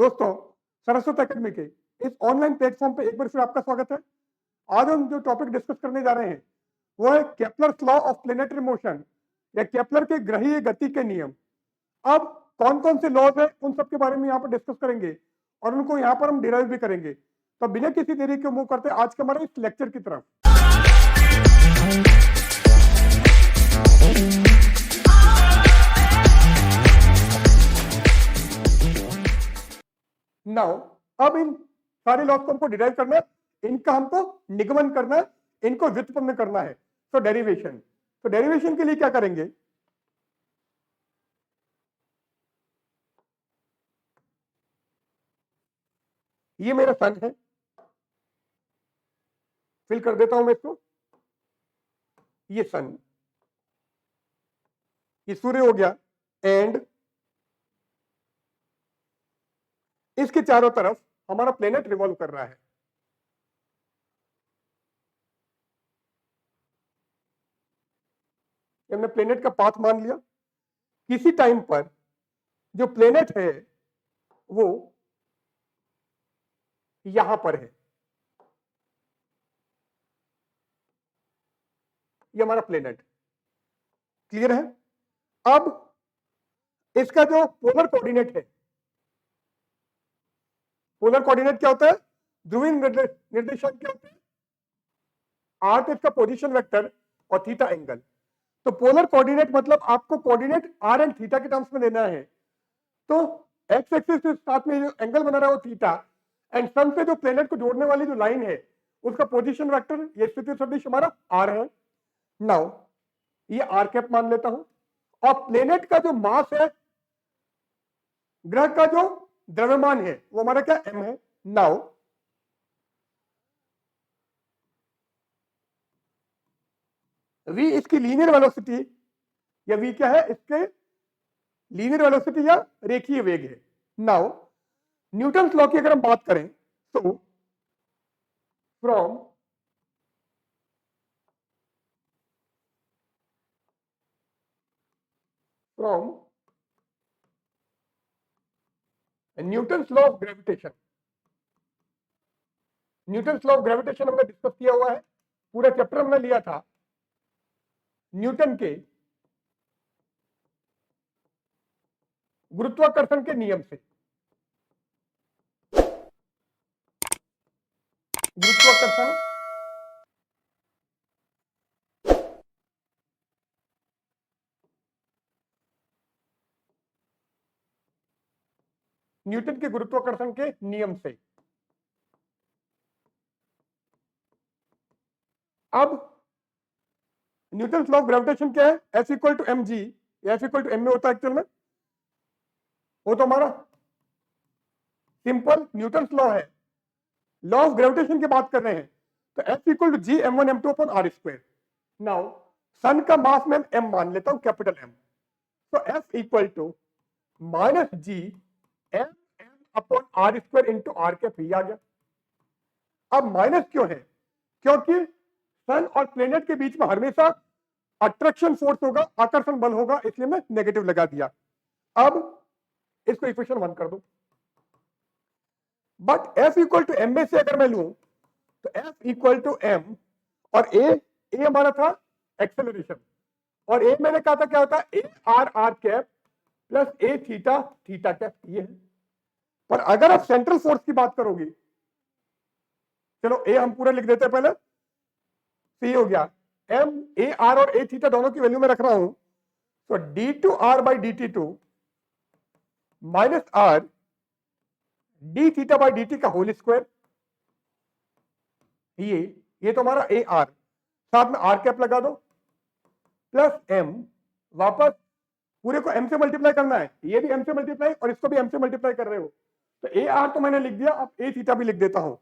दोस्तों, सरस्वत एकेडमी के इस ऑनलाइन प्लेटफॉर्म पे एक बार फिर आपका स्वागत है। आज हम जो टॉपिक डिस्कस करने जा रहे हैं वो है Kepler's law of planetary motion या केपलर के ग्रहीय गति के नियम। अब कौन कौन से लॉज है उन सब के बारे में यहाँ पर डिस्कस करेंगे और उनको यहाँ पर हम डिराइव भी करेंगे। तो बिना किसी देरी के मूव करते आज के हमारे इस लेक्चर की तरफ। नाउ अब इन सारे लॉज को हमको डिराइव करना है, इनका हमको निगमन करना है, इनको व्युत्पन्न करना है। तो डेरिवेशन के लिए क्या करेंगे, ये मेरा सन है, फिल कर देता हूं मैं इसको, ये सन, ये सूर्य हो गया एंड इसके चारों तरफ हमारा प्लेनेट रिवॉल्व कर रहा है। हमने प्लेनेट का पाथ मान लिया। किसी टाइम पर जो प्लेनेट है वो यहां पर है, ये हमारा प्लेनेट, क्लियर है। अब इसका जो पोलर कोऑर्डिनेट है, पोलर कोऑर्डिनेट क्या होता है, ध्रुवीय निर्देशांक क्या होता है, आर तो इसका पोजीशन वेक्टर और थीटा एंगल। तो पोलर कोऑर्डिनेट मतलब आपको कोऑर्डिनेट आर एंड थीटा के टर्म्स में देना है। तो एक्स एक्सिस के साथ में जो एंगल बना रहा है वो थीटा, एंड सन से जो प्लेनेट को जोड़ने वाली जो लाइन है उसका पोजीशन वेक्टर ये स्थिति सदिश हमारा आर है। नाउ ये आर कैप मान लेता हूं, और प्लेनेट का जो मास है, ग्रह का जो द्रव्यमान है वो हमारा क्या एम है। नाउ v इसकी लीनियर वेलोसिटी, या v क्या है, इसके लीनियर वेलोसिटी या रेखीय वेग है। नाउ न्यूटन्स लॉ की अगर हम बात करें तो from Newton's law of gravitation, Newton's law of gravitation हमने डिस्कस किया हुआ है, पूरा चैप्टर हमने लिया था न्यूटन के गुरुत्वाकर्षण के नियम से। गुरुत्वाकर्षण न्यूटन के गुरुत्वाकर्षण के नियम से। अब न्यूटन लॉ ऑफ ग्रेविटेशन क्या है, F equal to M G, F equal to M में होता है एक्चुअल में, वो तो हमारा सिंपल न्यूटन लॉ है। लॉ ऑफ ग्रेविटेशन की बात कर रहे हैं तो F equal to G M one M two upon R square. Now sun का मास में एम मान लेता हूं, कैपिटल एम, तो F equal to minus G M M upon R square into R cap, ही आ गया। अब माइनस क्यों है, क्योंकि सन और प्लेनेट के बीच में हमेशा अट्रैक्शन फोर्स होगा, आकर्षण बल होगा, इसलिए मैं नेगेटिव लगा दिया। अब इसको इक्वेशन 1 कर दो, but F equal to M में से अगर मैं लूं तो एफ इक्वल टू एम, और ए हमारा था एक्सेलरेशन, और ए मैंने कहा था क्या होता है, a r r cap plus a theta theta cap, ये है। पर अगर आप सेंट्रल फोर्स की बात करोगे, चलो ए हम पूरा लिख देते हैं पहले, तो ये हो गया एम ए आर और ए थीटा दोनों की वैल्यू में रख रहा हूं, तो d two are by D T two minus R D theta by D T का होल स्क्वायर, ये तो हमारा ए आर, साथ में आर कैप लगा दो, प्लस एम, वापस पूरे को एम से मल्टीप्लाई करना है, ये भी एम से मल्टीप्लाई और इसको भी एम से मल्टीप्लाई कर रहे हो, तो ए आर तो मैंने लिख दिया, अब ए थीटा भी लिख देता हूं।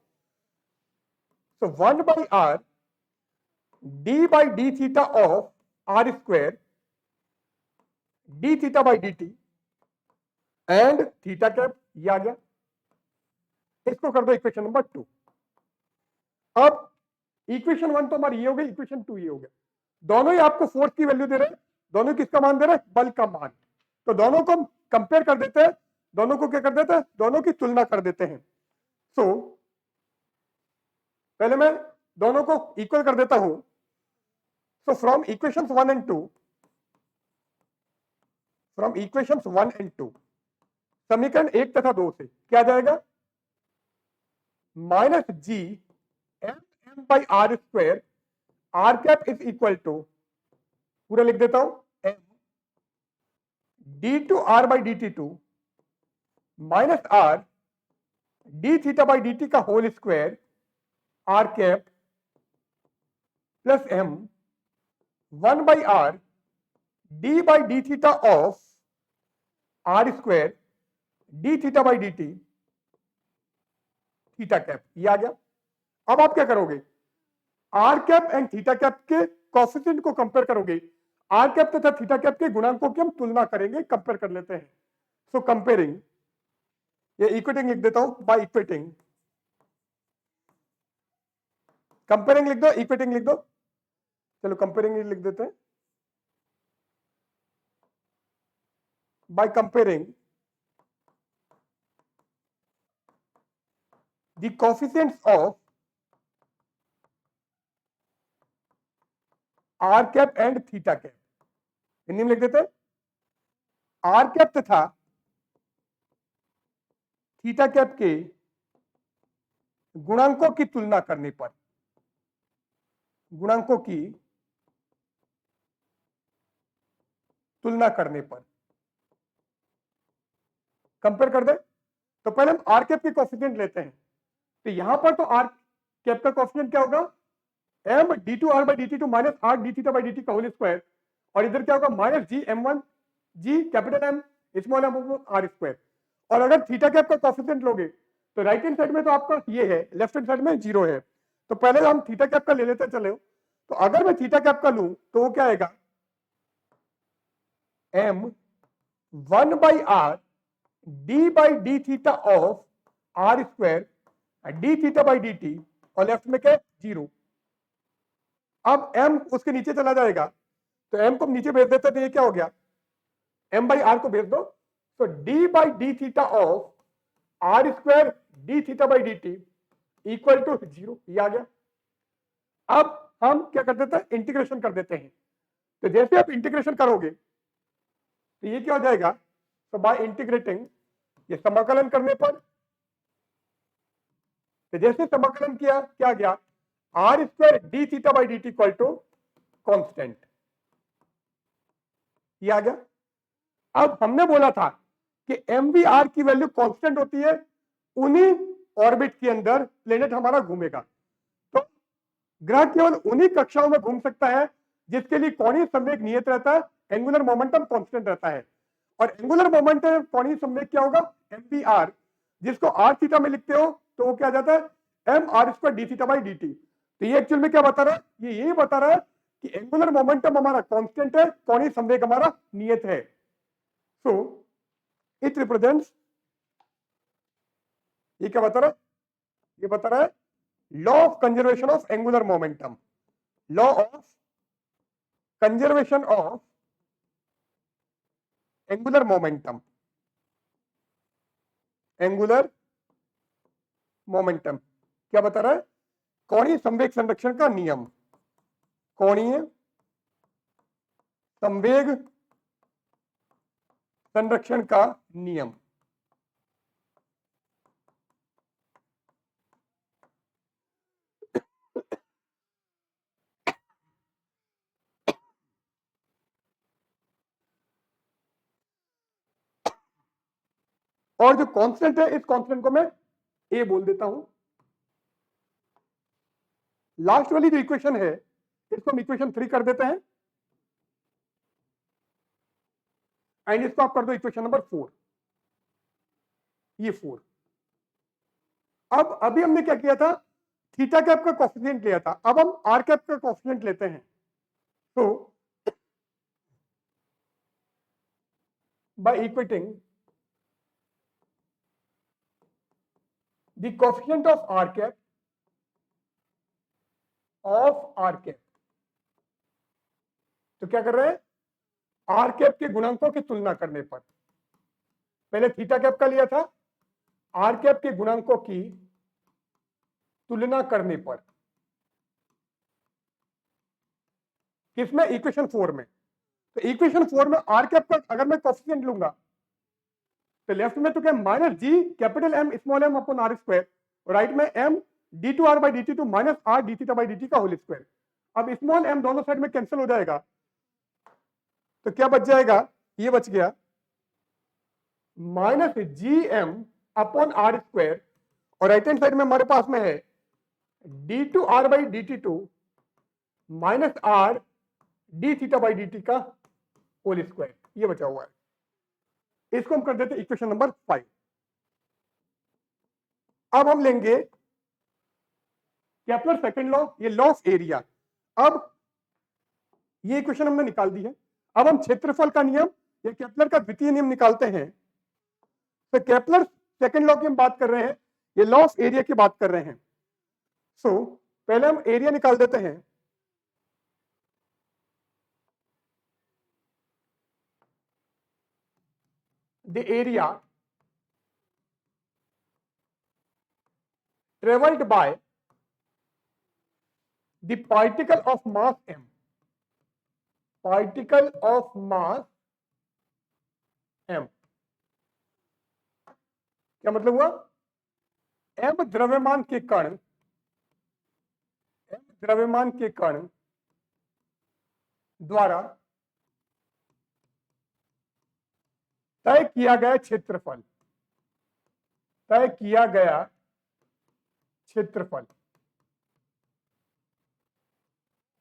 तो 1 by R D by D theta of r square D theta by D t and theta cap, ये आ गया। इसको कर दो इक्वेशन नंबर 2। अब इक्वेशन 1 तो हमारी ये हो गई, इक्वेशन 2 ये हो गया। दोनों ही आपको फोर्स की वैल्यू दे रहे हैं, दोनों किसका मान दे रहे हैं, बल का मान। तो दोनों को कंपेयर कर देते हैं, दोनों को क्या कर देते हैं, दोनों की तुलना कर देते हैं। सो पहले मैं दोनों को इक्वल कर देता हूं। So from equations 1 and 2, from equations 1 and 2, समीकरण 1 तथा 2 से क्या आ जाएगा, minus G M M by are square R cap is equal to, पूरा लिख देता हूं, M D two are by D T two minus R D theta by D T का whole square R cap plus M 1 by R D by D theta of r square D theta by D t theta cap, ये आ गया। अब आप क्या करोगे, r cap and theta cap के coefficient को कंपेयर करोगे, आर कैप तथा थीटा कैप के गुणांकों की हम तुलना करेंगे, कंपेयर कर लेते हैं। सो कंपेयरिंग, ये इक्वेटिंग लिख देता हूं, बाय इक्वेटिंग, कंपेयरिंग लिख दो, इक्वेटिंग लिख दो, चलो कंपेयरिंग लिख देते हैं। By comparing the coefficients of r cap and theta cap, Hindi में लिख देते हैं, आर कैप तथा थीटा कैप के गुणांकों की तुलना करने पर, गुणांकों की तुलना करने पर कंपेयर कर दे। तो पहले हम आर कैप के कोएफिशिएंट लेते हैं। तो यहां पर तो आर कैप का कोएफिशिएंट क्या होगा, M D two are by D T two minus R D theta by D T का होल स्क्वायर, और इधर क्या होगा, minus G M one G capital M small M are square. और अगर थीटा कैप का कोएफिशिएंट लोगे तो राइट हैंड साइड में तो आपका ये है, लेफ्ट हैंड साइड में जीरो है। तो पहले हम थीटा कैप का ले लेते हैं, चले। तो अगर मैं थीटा कैप का लूं तो वो क्या आएगा, m 1 by R D by D theta of r square D theta by D t, और लेफ्ट में क्या है, जीरो। अब m उसके नीचे चला जाएगा, तो m को नीचे भेज देते, तो ये क्या हो गया, m बाई आर को भेज दो, तो d by D theta of r square D theta by D t equal to zero, ये आ गया। अब हम क्या कर देते हैं, इंटीग्रेशन कर देते हैं। तो जैसे आप इंटीग्रेशन करोगे तो ये क्या हो जाएगा, तो बाय इंटीग्रेटिंग, ये समाकलन करने पर, तो जैसे समाकलन किया क्या गया, r square D theta by D t equal to constant, ये आ गया। अब हमने बोला था कि एम वी आर की वैल्यू कांस्टेंट होती है, उन्हीं ऑर्बिट के अंदर प्लेनेट हमारा घूमेगा। तो ग्रह केवल उन्हीं कक्षाओं में घूम सकता है जिसके लिए कोणीय संवेग नियत रहता है, एंगुलर मोमेंटम कांस्टेंट रहता है। और एंगुलर मोमेंटम कोणीय संवेग क्या होगा, एम वी आर, जिसको आर थीटा में लिखते हो तो वो क्या जाता है, m are square D theta by D t. तो ये एक्चुअल में क्या बता रहा है, ये यही बता रहा है कि एंगुलर मोमेंटम हमारा कांस्टेंट है, कोणीय संवेग हमारा नियत है। सो इट रिप्रेजेंट्स, ये क्या बता रहा है, ये बता रहा है law of conservation of angular momentum, law of conservation of angular momentum, angular momentum क्या बता रहा है, कोणीय संवेग संरक्षण का नियम, कोणीय संवेग संरक्षण का नियम। और जो कांस्टेंट है, इस कांस्टेंट को मैं ए बोल देता हूं। लास्ट वाली जो इक्वेशन है इसको हम इक्वेशन 3 कर देते हैं, एंड इसको आप कर दो इक्वेशन नंबर 4, ये 4। अब अभी हमने क्या किया था, थीटा कैप का कोएफिशिएंट लिया था, अब हम आर कैप का कोएफिशिएंट लेते हैं। तो by equating the coefficient of r cap of r cap, तो क्या कर रहे हैं, आर कैप के गुणांकों की तुलना करने पर, पहले थीटा कैप का लिया था, आर कैप के गुणांकों की तुलना करने पर, किसमें, इक्वेशन 4 में। तो इक्वेशन 4 में आर कैप का अगर मैं कोफिशिएंट लूंगा तो लेफ्ट में तो क्या minus G capital M small M upon R square, right में M D two are by D T two minus R D theta by D T का होल स्क्वायर। अब स्मॉल एम दोनों side में cancel हो जाएगा, तो क्या बच जाएगा, ये बच गया minus G M upon R square, और राइट हैंड साइड में हमारे पास में है D two are by D T two minus R D theta by D T का होल स्क्वायर, ये बचा हुआ है। इसको हम कर देते इक्वेशन नंबर 5। अब हम लेंगे केपलर सेकंड लॉ, ये लॉ ऑफ एरिया। अब ये इक्वेशन हमने निकाल दी है, अब हम क्षेत्रफल का नियम या केपलर का द्वितीय नियम निकालते हैं। तो केपलर सेकंड लॉ की हम बात कर रहे हैं, ये लॉ ऑफ एरिया की बात कर रहे हैं। सो पहले हम एरिया निकाल देते हैं। The area traveled by the particle of mass m, particle of mass m, क्या मतलब हुआ, m द्रव्यमान के कण, m द्रव्यमान के कण द्वारा तय किया गया क्षेत्रफल, तय किया गया क्षेत्रफल।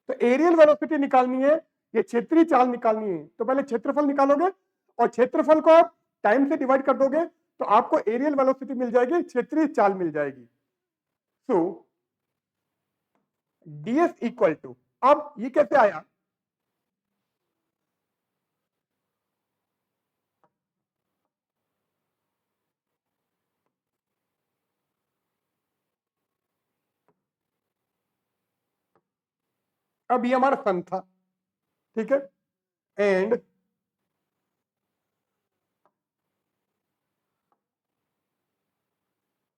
तो एरियल वेलोसिटी निकालनी है, ये क्षेत्रीय चाल निकालनी है, तो पहले क्षेत्रफल निकालोगे और क्षेत्रफल को आप टाइम से डिवाइड कर दोगे तो आपको एरियल वेलोसिटी मिल जाएगी, क्षेत्रीय चाल मिल जाएगी। सो ds इक्वल टू, अब ये कैसे आया, अब ये हमारा सन था, ठीक है, एंड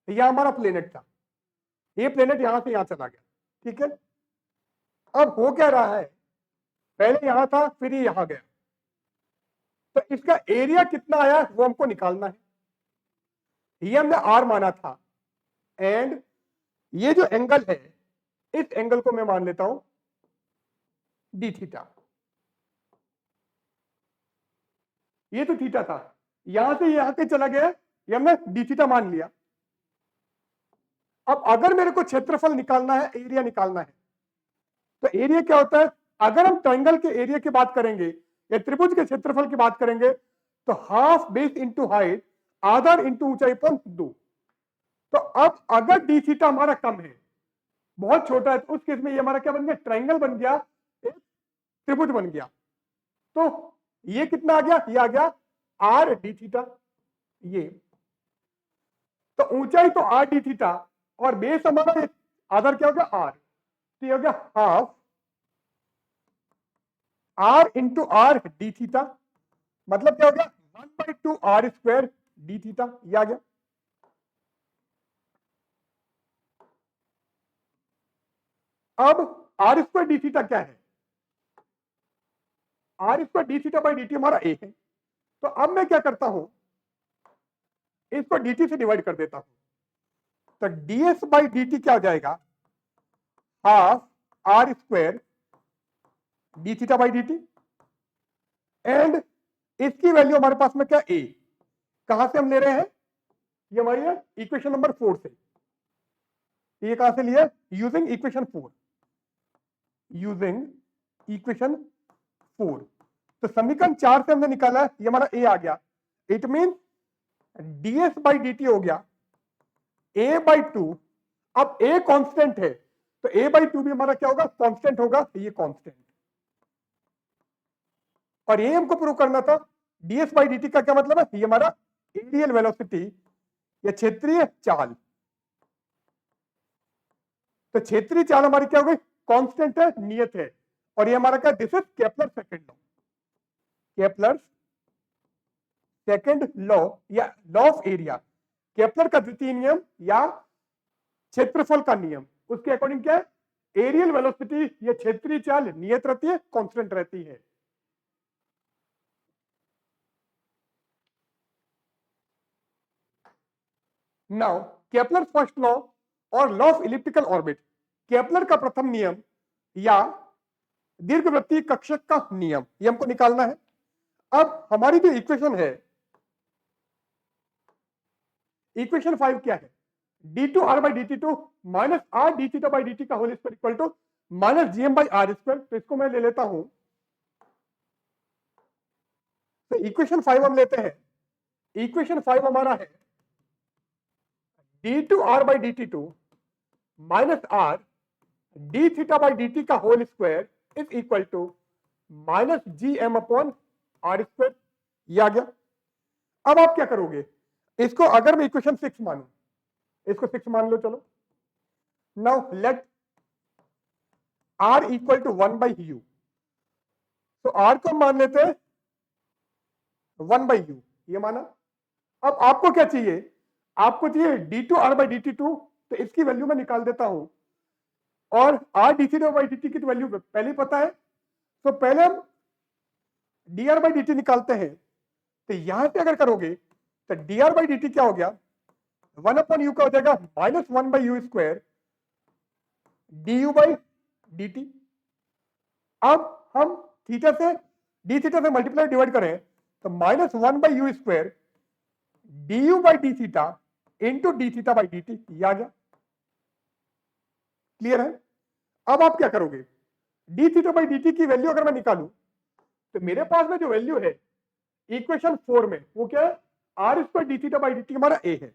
यह हमारा प्लेनेट था, ये प्लेनेट यहां से यहां चला गया, ठीक है। अब हो क्या रहा है, पहले यहां था फिर ये यहां गया, तो इसका एरिया कितना आया वो हमको निकालना है। ये हमने आर माना था, एंड ये जो एंगल है इस एंगल को मैं मान लेता हूं डी थीटा, ये तो थीटा था, यहां से यहां पे चला गया, ये हमने डी थीटा मान लिया। अब अगर मेरे को क्षेत्रफल निकालना है, एरिया निकालना है, तो एरिया क्या होता है, अगर हम ट्रायंगल के एरिया की बात करेंगे या त्रिभुज के क्षेत्रफल की बात करेंगे तो हाफ बेस इंटू हाइट, आधार इंटू ऊंचाई पर 2। तो अब अगर डी थीटा हमारा कम है, बहुत छोटा है, तो उस केस में ये हमारा क्या बन गया, ट्रायंगल बन गया, एक त्रिभुज बन गया। तो ये कितना आ गया, ये आ गया आर डी थीटा, ये तो ऊंचाई तो आर डी थीटा और बेस हमारा आधार क्या हो गया आर, तो ये हो गया half r into r D theta, मतलब क्या हो गया 1/2 आर स्क्वायर डी थीटा, ये आ गया। अब आर स्क्वायर डी थीटा क्या है, r square D theta by D t हमारा ए है, तो अब मैं क्या करता हूं, इसको डी टी से डिवाइड कर देता हूं, तो ds बाई डी टी क्या हो जाएगा, half r square D theta by D t, and इसकी वैल्यू हमारे पास में क्या, ए, कहां से हम ले रहे हैं, ये हमारी है इक्वेशन नंबर 4 से, ये कहां से लिया, यूजिंग इक्वेशन 4, यूजिंग इक्वेशन 4। तो समीकरण 4 से हमने निकाला, ये हमारा ए आ गया, it mean ds by D T हो गया a/2। अब a कांस्टेंट है तो a/2 भी हमारा क्या होगा, कांस्टेंट होगा, ये कांस्टेंट, और ये हमको प्रूव करना था। ds बाई डी टी का क्या मतलब है, ये हमारा एरियल वेलोसिटी या क्षेत्रीय चाल, तो क्षेत्रीय चाल हमारी क्या हो गई, कांस्टेंट है, नियत है, और ये हमारा क्या, this is Kepler second law, Kepler second law या लॉ ऑफ एरिया, केपलर का द्वितीय नियम या क्षेत्रफल का नियम, उसके अकॉर्डिंग क्या है, एरियल वेलोसिटी या क्षेत्रीय चाल नियत रहती है, कांस्टेंट रहती है। नाउ केपलर फर्स्ट लॉ और law of elliptical orbit, Kepler का प्रथम नियम या दीर्घवृत्तीय कक्षक का नियम, ये हमको निकालना है। अब हमारी जो इक्वेशन है, इक्वेशन 5 क्या है, d2r by dt2 minus r d theta by dt का whole square equal to minus gm by r square. तो इसको मैं ले लेता हूं, तो इक्वेशन 5 हम लेते हैं, इक्वेशन 5 हमारा है d2r by dt2 minus r d theta by dt का whole square is equal to minus gm upon r square. ये आ गया। अब आप क्या करोगे, इसको अगर मैं इक्वेशन 6 मानूं, इसको 6 मान लो, चलो। Now let r equal to 1 by u, तो r को मान लेते हैं 1 बाई यू, ये माना। अब आपको क्या चाहिए, आपको चाहिए d2r बाई dt2, तो इसकी वैल्यू मैं निकाल देता हूं, और r d theta by dt की तो वैल्यू पहले ही पता है, तो पहले हम dr बाई dt निकालते हैं। तो यहां से अगर करोगे तो dr बाई dt क्या हो गया, 1 अपॉन यू का हो जाएगा minus 1 by you square du by dt। अब हम थीटा से d थीटा से मल्टीप्लाई डिवाइड करें तो minus 1 by you square du by D theta into D theta by dt, ये आ गया। क्लियर है। अब आप क्या करोगे, डी थीटा बाई dt की वैल्यू अगर मैं निकालूं तो मेरे पास में जो वैल्यू है इक्वेशन 4 में, वो क्या है, r square D theta by dt हमारा ए है।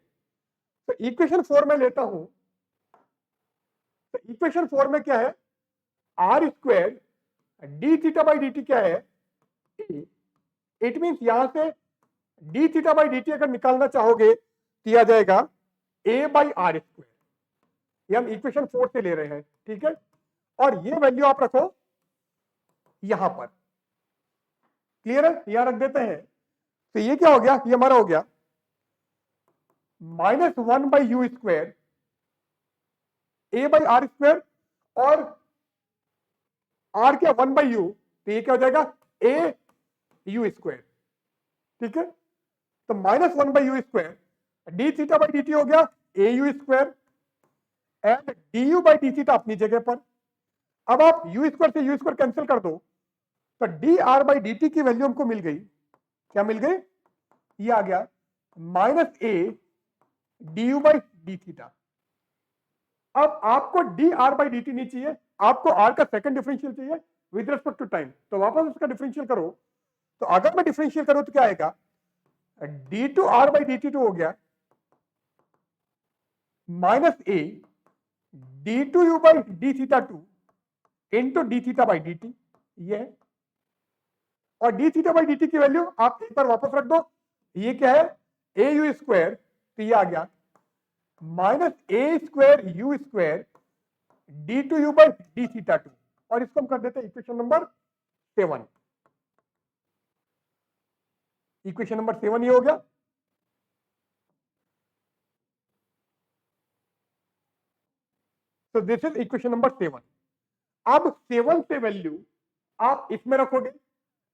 तो इक्वेशन 4 में लेता हूं, तो इक्वेशन 4 में क्या है, r square D theta by dt क्या है, ए। इट मींस यहां से डी थीटा बाई dt अगर निकालना चाहोगे तो यह आ जाएगा ए बाई आर स्क्वायर। ये हम इक्वेशन 4 से ले रहे हैं, ठीक है। और ये वैल्यू आप रखो यहां पर, क्लियर है, यहां रख देते हैं। तो ये क्या हो गया, ये हमारा हो गया minus 1 by you square A by are square, और आर क्या 1 बाई यू, तो ये क्या हो जाएगा ए यू स्क्वायर, ठीक है। तो minus 1 by you square D theta by dt हो गया A U square, and D U by D theta अपनी जगह पर। अब आप यू स्क्वायर से यू स्क्वायर कैंसिल कर दो, तो D R by D T की वैल्यू हमको मिल गई, क्या मिल गई, ये आ गया minus A D U by D theta. अब आपको D R by D T नहीं चाहिए, आपको आर का सेकंड डिफरेंशियल चाहिए विद रिस्पेक्ट टू टाइम। तो वापस उसका डिफरेंशियल करो, तो अगर मैं डिफरेंशियल करूं तो क्या आएगा, D two are by D T two हो गया minus A D two U by D theta two into D theta by D T, ये है। और डी थीटा बाई डी टी की वैल्यू आप एक बार वापस रख दो, ये क्या है ए यू स्क्वायर, तो ये आ गया minus A square U square D two U by D theta two, और इसको हम कर देते हैं इक्वेशन नंबर 7। इक्वेशन नंबर 7 ये हो गया। तो दिस इज इक्वेशन नंबर 7। अब 7 से वैल्यू आप इसमें रखोगे,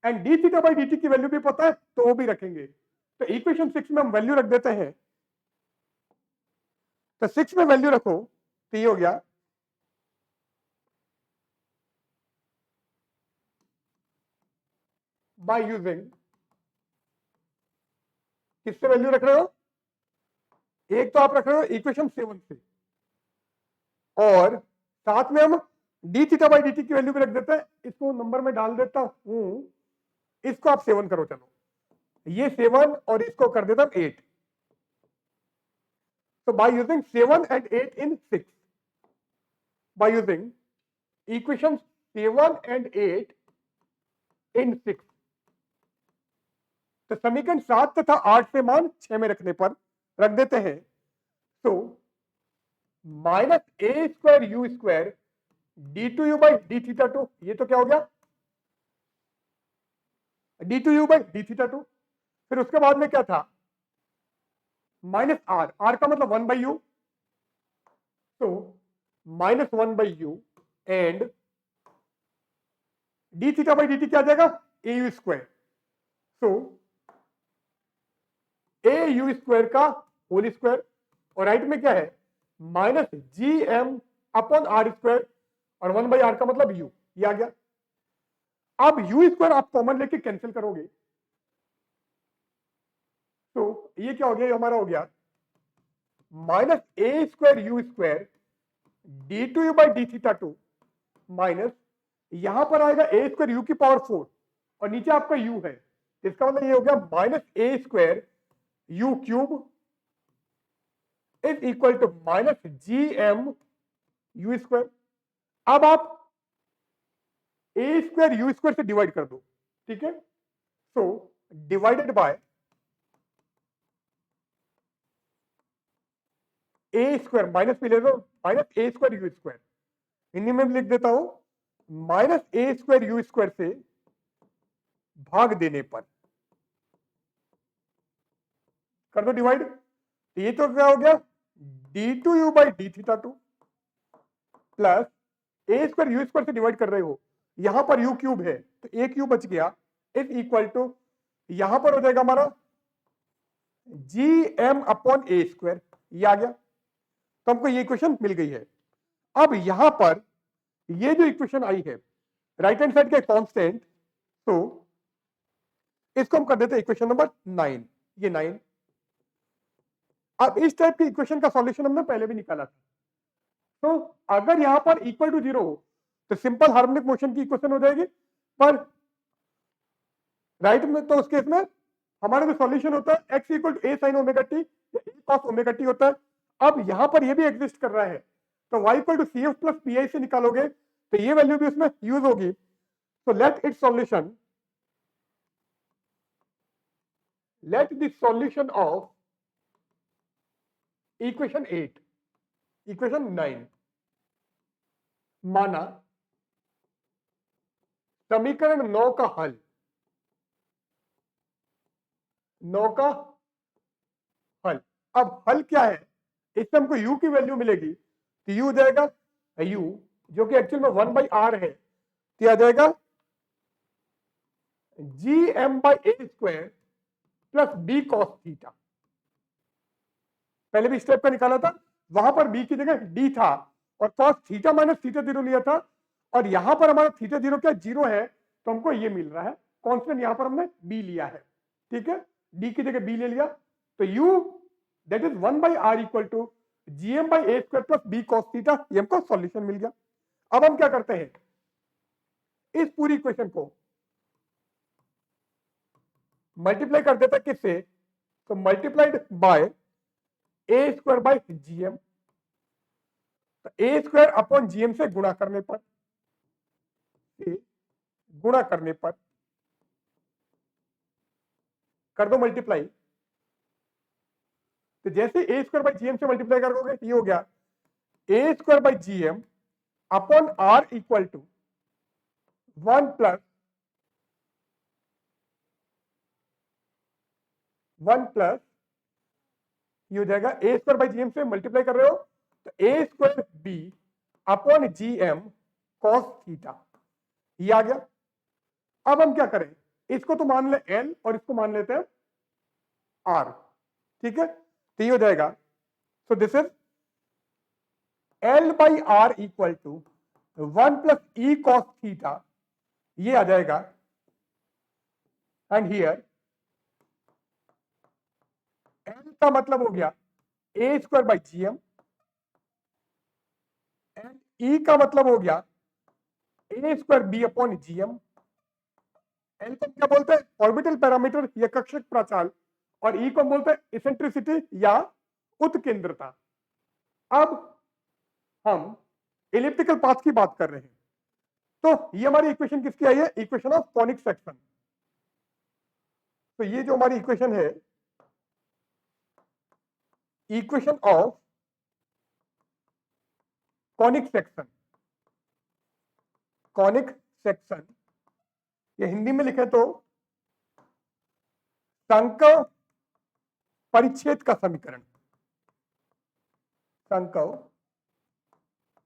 and D theta by D T की वैल्यू भी पता है तो वो भी रखेंगे। तो इक्वेशन 6 में हम वैल्यू रख देते हैं, तो 6 में वैल्यू रखो तो ये हो गया बाय यूजिंग, किससे वैल्यू रख रहे हो, एक तो आप रख रहे हो इक्वेशन 7 से, और साथ में हम D theta by D T की वैल्यू भी रख देते हैं। इसको नंबर में डाल देता हूं, इसको आप 7 करो, चलो ये 7 और इसको कर देता हूं 8। So by using 7 and 8 in 6, by using equations 7 and 8 in 6, तो समीकरण 7 तथा 8 से मान 6 में रखने पर रख देते हैं। तो minus A square U square D two U by D theta two, ये तो क्या हो गया D two U by D theta two. फिर उसके बाद में क्या था, माइनस आर, आर का मतलब 1/u, तो -1/u and D theta by D T क्या आ जाएगा, A U square, so A U square का होल स्क्वायर, और राइट में क्या है, -gm अपॉन आर स्क्वायर, और 1/r का मतलब u, ये आ गया। अब यू स्क्वायर आप कॉमन लेके कैंसिल करोगे, तो ये क्या हो गया, ये हमारा हो गया -a² u square d2u by D theta 2 minus, यहां पर आएगा a² u की पावर 4 और नीचे आपका u है, इसका मतलब ये हो गया -a² u cube is equal to -gm u square. अब आप a² u स्क्वायर से डिवाइड कर दो, ठीक है, so divided by a² minus भी ले लो, -a² u स्क्वायर, हिंदी में भी लिख देता हूं, -a² u स्क्वायर से भाग देने पर, कर दो डिवाइड, तो ये तो क्या हो गया, d2u by D theta 2 plus a² u square से डिवाइड कर रहे हो, यहां पर u क्यूब है तो a क्यूब बच गया, इज इक्वल टू, यहां पर हो जाएगा हमारा gm अपॉन a², ये आ गया, तो हमको ये इक्वेशन मिल गई है। अब यहां पर ये जो इक्वेशन आई है राइट हैंड साइड का कांस्टेंट, तो इसको हम कर देते हैं इक्वेशन नंबर 9, ये 9। अब इस टाइप की इक्वेशन का सॉल्यूशन हमने पहले भी निकाला था, तो अगर यहां पर इक्वल टू 0 हो तो सिंपल हार्मोनिक मोशन की इक्वेशन हो जाएगी, पर राइट में तो उस केस में हमारा जो सॉल्यूशन होता है x equal to a sin omega T या a cos ओमेगा टी होता है। अब यहां पर ये भी एग्जिस्ट कर रहा है, तो y equal to C F plus P I से निकालोगे तो ये वैल्यू भी उसमें यूज होगी, तो let the solution of equation 8, equation 9 माना समीकरण 9 का हल, 9 का हल। अब हल क्या है, इससे हमको u की वैल्यू मिलेगी, तो u जाएगा u जो कि एक्चुअल में 1/r है, तो आ जाएगा gm by a square plus b cos theta. पहले भी स्टेप का निकाला था, वहां पर b की जगह d था और cos थीटा माइनस थीटा 0 लिया था, और यहां पर हमारा थीटा 0 क्या 0 है, तो हमको ये मिल रहा है कांस्टेंट, यहां पर हमने b लिया है, ठीक है, d की जगह b ले लिया, तो u that is 1/r equal to gm by a square plus b cos theta, ये हमको सॉल्यूशन मिल गया। अब हम क्या करते हैं, इस पूरी इक्वेशन को मल्टीप्लाई कर देता है किससे, तो multiplied by a² by gm, तो a² अपॉन gm से गुणा करने पर, गुणा करने पर कर दो मल्टीप्लाई, तो जैसे a² बाई gm से मल्टीप्लाई करोगे ये हो गया a² by gm upon r equal to 1 plus 1 plus ये हो जाएगा a² बाई gm से मल्टीप्लाई कर रहे हो तो a² b upon gm cos theta, ये आ गया। अब हम क्या करें, इसको तो मान ले l और इसको मान लेते हैं r, ठीक है, तो ये हो जाएगा, so this is l by r equal to 1 plus e cos theta, ये आ जाएगा, एंड हियर l का मतलब हो गया a² by gm, and e का मतलब हो गया a² b upon gm। L को क्या बोलते हैं, ऑर्बिटल पैरामीटर या कक्षक प्राचाल, और ई को बोलते हैं इसेंट्रिसिटी या उत्केंद्रता। अब हम इलिप्टिकल पाथ की बात कर रहे हैं, तो ये हमारी इक्वेशन किसकी आई है, इक्वेशन ऑफ कॉनिक सेक्शन। तो ये जो हमारी इक्वेशन है, equation of conic section, conic section, या हिंदी में लिखे तो संकव परिच्छेद का समीकरण, संकव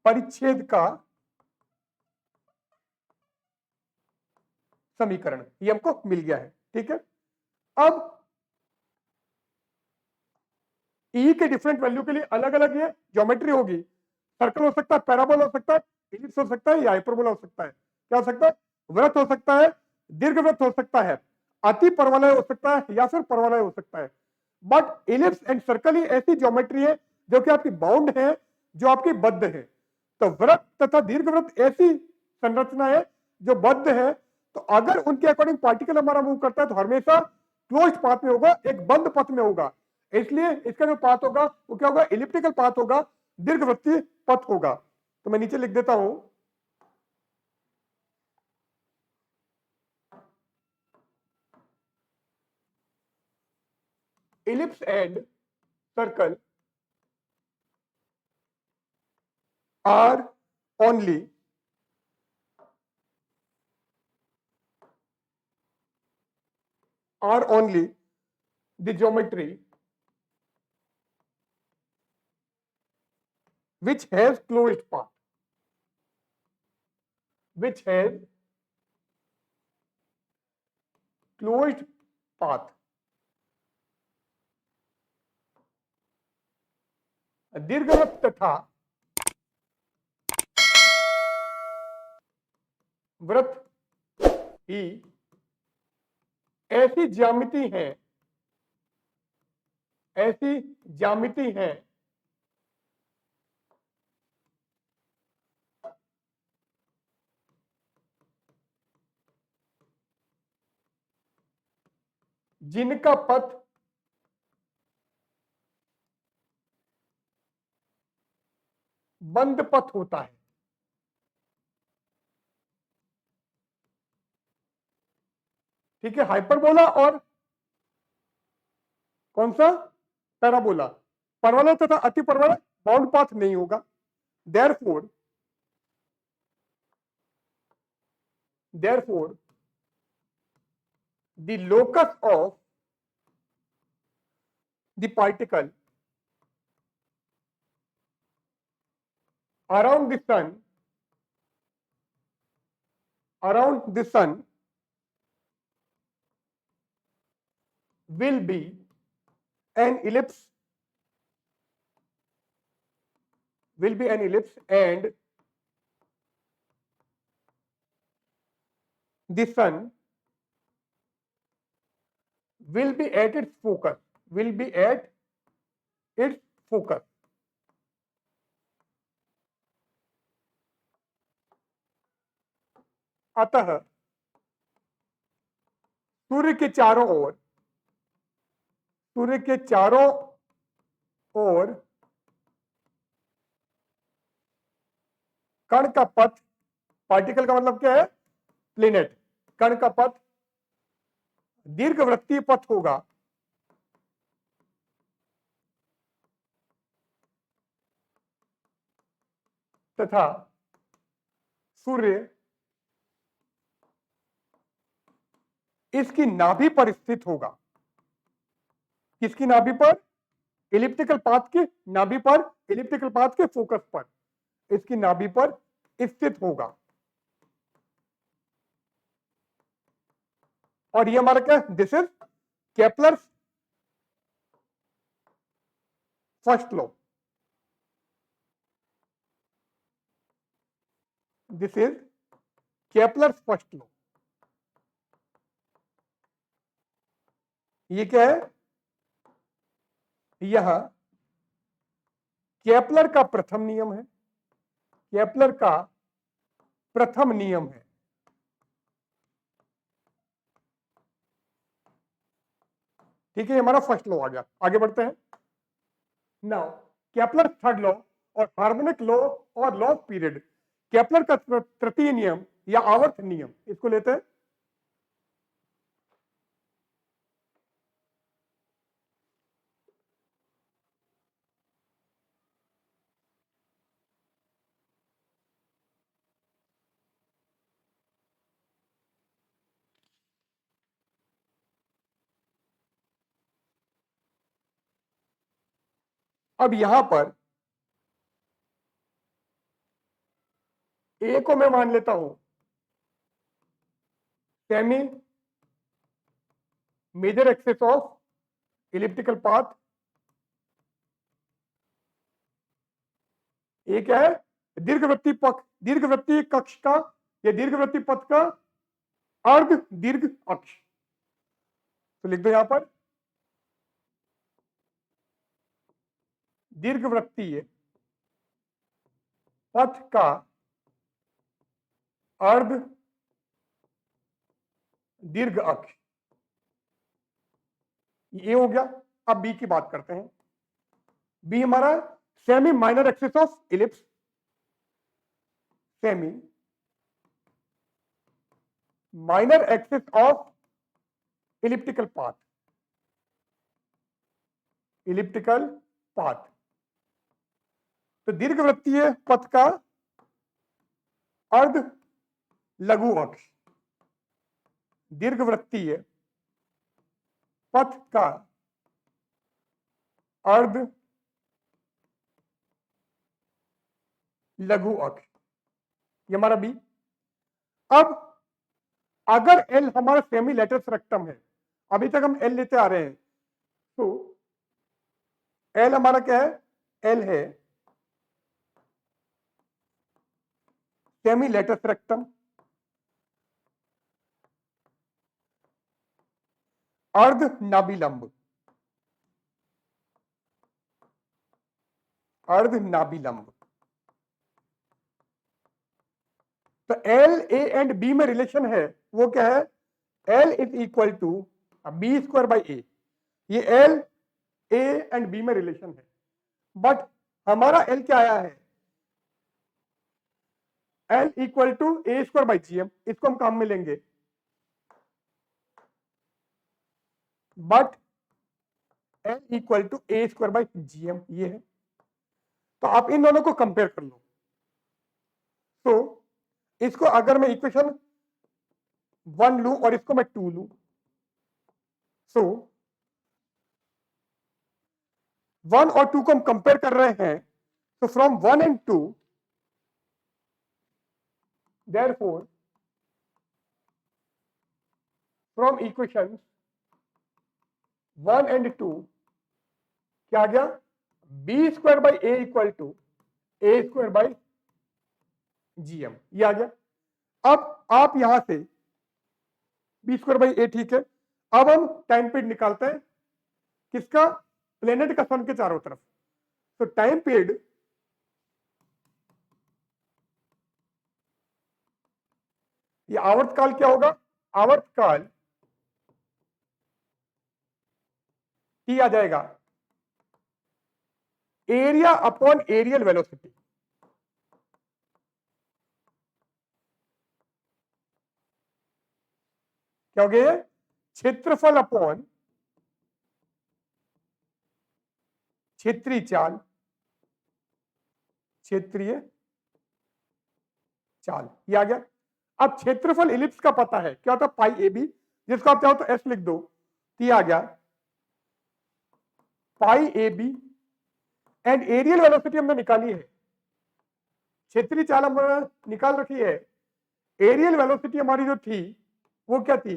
परिच्छेद का समीकरण, ये हमको मिल गया है। ठीक है, अब ई के डिफरेंट वैल्यू के लिए अलग अलग ये ज्योमेट्री होगी। सर्कल हो सकता है, पैराबोला हो सकता है, इलिप्स हो सकता है, या हाइपरबोला हो सकता है। क्या हो सकता है? वृत्त हो सकता है, दीर्घवृत्त हो सकता है, अति परवलय हो सकता है, या फिर परवलय हो सकता है। बट इलिप्स एंड सर्कल ही ऐसी ज्योमेट्री है जो कि आपकी बाउंड है, जो आपकी बद्ध है। तो वृत्त तथा दीर्घवृत्त ऐसी संरचना है जो बद्ध है। तो अगर उनके अकॉर्डिंग पार्टिकल हमारा मूव करता है तो हमेशा क्लोज्ड पाथ में होगा, एक बंद पथ में होगा। इसलिए इसका जो पाथ होगा वो क्या होगा? इलिप्टिकल पाथ होगा, दीर्घवृत्तीय पथ होगा। तो मैं नीचे लिख देता हूं, ellipse and circle are only the geometry which has closed path, which has closed path. दीर्घवृत्त तथा वृत्त ही ऐसी ज्यामिति है, ऐसी ज्यामिति है जिनका पथ बंद पथ होता है। ठीक है, हाइपरबोला और कौन सा? पैराबोला। परवलय तथा अति परवलय बाउंड पाथ नहीं होगा। Therefore the locus of the particle around the sun will be an ellipse, and the sun will be at its focus, अतः सूर्य के चारों ओर कण का पथ, पार्टिकल का मतलब क्या है? प्लेनेट। कण का पथ दीर्घवृत्तीय पथ होगा तथा सूर्य इसकी नाभि पर स्थित होगा। किसकी नाभि पर? इलिप्टिकल पाथ की नाभि पर, इलिप्टिकल पाथ के फोकस पर, इसकी नाभि पर स्थित होगा। और ये हमारा क्या? This is Kepler's first law. This is Kepler's first law. ये क्या है? यह केपलर का प्रथम नियम है, केपलर का प्रथम नियम है। ठीक है, हमारा फर्स्ट लॉ आ गया। आगे बढ़ते हैं। नाउ केपलर थर्ड लॉ और हार्मोनिक लॉ और लॉ ऑफ पीरियड। केपलर का तृतीय नियम या आवर्त नियम, इसको लेते हैं। अब यहां पर ए को मैं मान लेता हूं semi major axis of elliptical path. ये क्या है? दीर्घवृत्तीय पथ, दीर्घवृत्तीय कक्ष का या दीर्घवृत्तीय पथ का अर्ध दीर्घ अक्ष। तो लिख दो यहां पर दीर्घवृत्तीय पथ का अर्ध दीर्घ अक्ष। ये हो गया। अब बी की बात करते हैं। बी हमारा semi minor axis of ellipse, semi minor axis of elliptical path, elliptical path. तो दीर्घवृत्तीय पथ का अर्ध लघु अक्ष, दीर्घवृत्तीय पथ का अर्ध लघु अक्ष, ये हमारा बी। अब अगर एल हमारा सेमी लेटरस रेक्टम है, अभी तक हम एल लेते आ रहे हैं, तो एल हमारा क्या है? एल है सेमी लेटरस रेक्टम, अर्ध नाभिलंब, अर्ध नाभिलंब। तो एल ए एंड बी में रिलेशन है, वो क्या है? L is equal to B square by A. ये एल ए एंड बी में रिलेशन है, बट हमारा एल क्या आया है? L equal to A square by G M. इसको हम काम में लेंगे, but L equal to A square by G M ये है। तो आप इन दोनों को कंपेयर कर लो। तो इसको अगर मैं इक्वेशन 1 लू और इसको मैं 2 लू, सो 1 और 2 को हम कंपेयर कर रहे हैं। तो from 1 and 2, therefore from equation 1 and 2 क्या आ गया? B square by A equal to A square by G M, ये आ गया। अब आप यहां से बी स्क्वायर बाई ए, ठीक है। अब हम टाइम पीरियड निकालते हैं, किसका? प्लेनेट का सन के चारों तरफ। तो टाइम पीरियड ये आवर्तकाल क्या होगा? आवर्तकाल टी आ जाएगा एरिया अपॉन एरियल वेलोसिटी। क्या हो गया? क्षेत्रफल अपॉन क्षेत्रीय चाल, क्षेत्रीय चाल, ये आ गया। अब क्षेत्रफल इलिप्स का पता है, क्या होता? पाई ए बी, जिसको आप चाहो तो एस लिख दो। ये आ गया pi A B, and areal velocity हमने निकाली है, क्षेत्रीय चाल हमने निकाल रखी है। एरियल वेलोसिटी हमारी जो थी वो क्या थी?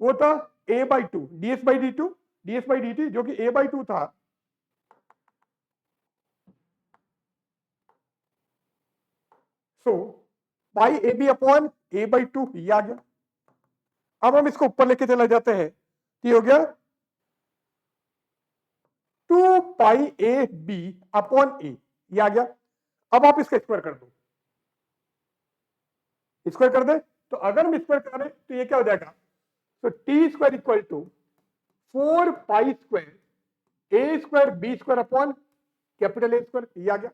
वो था a by two D S by D two, D S by D T, जो कि a बाई टू था। So pi A B upon A by two, ये आ गया। अब हम इसको ऊपर लेके चले जाते हैं, ये हो गया 2 पाई ए बी अपॉन ए, ये आ गया। अब आप इसका स्क्वायर कर दो, स्क्वायर कर दे। तो अगर हम स्क्वायर करें तो ये क्या हो जाएगा? तो T square equal to 4 pi square A square B square upon capital A square, ये आ गया।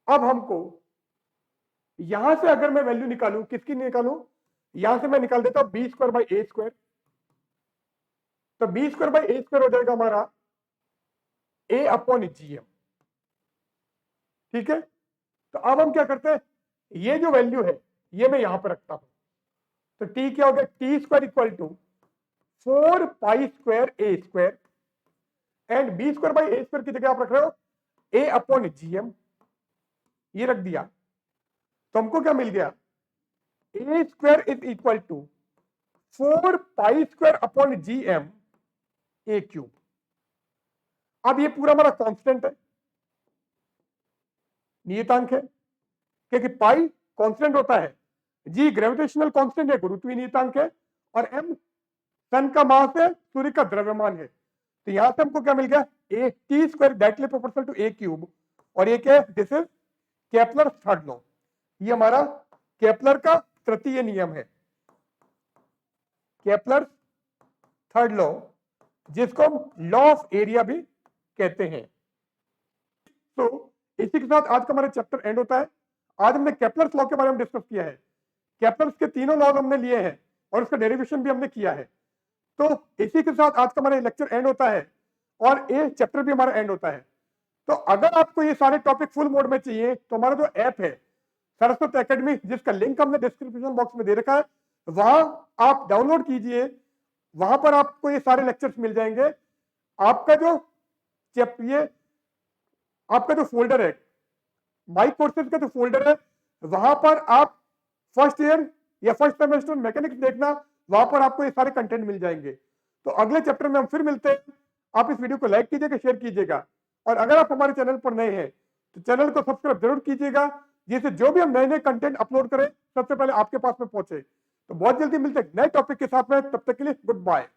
अब हमको यहां से अगर मैं वैल्यू निकालूं, किसकी निकालूं? यहां से मैं निकाल देता हूं B square by A square. तो B square by A square हो जाएगा हमारा ए अपॉन जी एम, ठीक है। तो अब हम क्या करते हैं, ये जो वैल्यू है ये मैं यहां पर रखता हूं। तो टी क्या हो गया? T square equal to 4 pi square A square and B square by A square की जगह आप रख रहे हो ए अपॉन जीएम, ये रख दिया तो हमको क्या मिल गया, A square is equal to 4 pi square upon G M A cube. अब ये पूरा हमारा कांस्टेंट है, नियतांक है, क्योंकि पाई कांस्टेंट होता है, जी ग्रेविटेशनल कांस्टेंट है, गुरुत्वीय नियतांक है, और एम सन का मास है, सूर्य का द्रव्यमान है। तो यहां से हमको क्या मिल गया, A T square directly proportional to A cube, और ये क्या है, this is Kepler third law. ये हमारा केपलर का तृतीय नियम है, केपलर थर्ड लॉ, जिसको हम लॉ ऑफ एरिया भी कहते हैं। तो इसी के साथ आज का हमारा चैप्टर एंड होता है। आज हमने केपलर्स लॉ के बारे में डिस्कस किया है, केपलर्स के तीनों लॉज हमने लिए हैं और उसका डेरिवेशन भी हमने किया है। तो इसी के साथ आज का हमारा लेक्चर एंड होता है और ये चैप्टर भी हमारा एंड होता है। तो अगर आपको ये सारे टॉपिक फुल मोड में चाहिए तो हमारा जो ऐप है सरस्वती एकेडमी, जिसका लिंक हमने डिस्क्रिप्शन बॉक्स में दे रखा है, वहां आप डाउनलोड कीजिए, वहां पर आपको ये सारे लेक्चर्स मिल जाएंगे। आपका जो ये आपका जो फोल्डर है, माई कोर्सेज का जो फोल्डर है, वहां पर आप फर्स्ट ईयर या फर्स्ट सेमेस्टर मैकेनिक्स देखना, वहां पर आपको ये सारे कंटेंट मिल जाएंगे। तो अगले चैप्टर में हम फिर मिलते हैं। आप इस वीडियो को लाइक कीजिएगा, शेयर कीजिएगा, और अगर आप हमारे चैनल पर नए हैं तो चैनल को सब्सक्राइब जरूर कीजिएगा, जिससे जो भी हम नए नए कंटेंट अपलोड करें सबसे पहले आपके पास में पहुंचे। तो बहुत जल्दी मिलते हैं नए टॉपिक के साथ में, तब तक के लिए गुड बाय।